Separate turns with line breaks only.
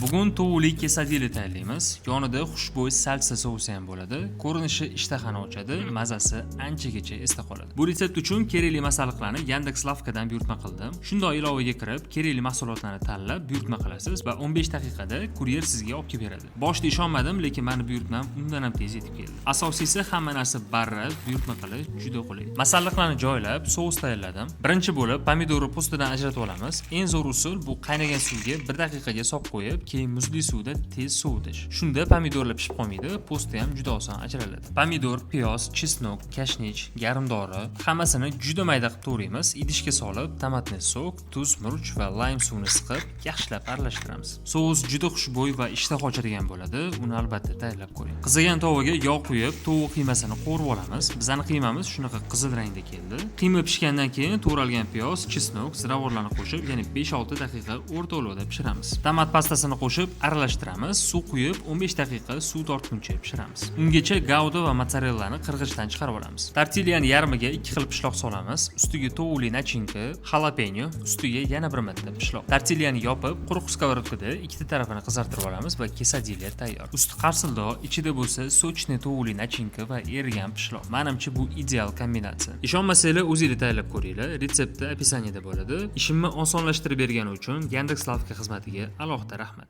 Bugun tovuqli quesadilla tayyorlaymiz. Yonida xushbo'y salsa sousi ham bo'ladi. Ko'rinishi ishtahani ochadi, mazasi anchagacha esda qoladi. Bu retsept uchun kerakli masalliqlarni Yandex Lavkadan buyurtma qildim. Shundoq ilovaga kirib, kerakli mahsulotlarni tanlab buyurtma qilasiz va 15 daqiqada kuryer sizga olib kelib beradi. Boshida ishonmadim, lekin meni buyurtmam undan ham tez yetib keldi. Asosiysi hamma narsa barra, buyurtma qilish juda qulay. Masalliqlarni joylab, sous tayyorladim. Birinchi bo'lib pomidorni po'stidan ajratib olamiz. Eng zo'r usul bu qaynagan suvga 1 daqiqaga solib qo'yib, keyin muzli suvda tez sovutish. Shunda pomidorlar pishib qolmaydi, po'sti ham juda oson ajraladi. Pomidor, piyoz, chesnok, kashnich, garimdori hammasini juda mayda qilib to'g'raymiz. Idishga solib, tomatni sok, tuz, murch va lime suvini siqib, yaxshilab aralashtiramiz. Sous juda xushbo'y va ishtah ochadigan bo'ladi. Uni albatta tayyorlab ko'ring. Qizigan tovaga yog' quyib, tovuq qiymasini qo'rib olamiz. Bizning qiymamiz shunaqa qizil rangda keldi. Qiyma pishgandan keyin to'g'ralgan piyoz, chesnok, ziravorlarni qo'shib, ya'ni 5-6 daqiqa o'rta olovda pishiramiz. Tomat pastasini qo'shib aralashtiramiz. Suv quyib 15 daqiqa suv tortguncha pishiramiz. Ungacha gauda va mozzarellani qirg'ichdan chiqarib olamiz. Tortillani yarmiga 2 xil pishloq solamiz. Ustiga tovuqli nachinka, jalapeno, ustiga yana bir marta pishloq. Tortillani yopib, quruq skоворodkada ikkita tarafini qizartirib olamiz va quesadilla tayyor. Usti qarsilldoq, ichida bo'lsa sochni tovuqli nachinka va erigan pishloq. Menimcha bu ideal kombinatsiya. Ishonmasanglar, o'zingiz tayyorlab ko'ringlar. Retsepti opisaniyada bo'ladi. Ishimni osonlashtirib bergani uchun Yandex Lavka xizmatiga alohida rahmat.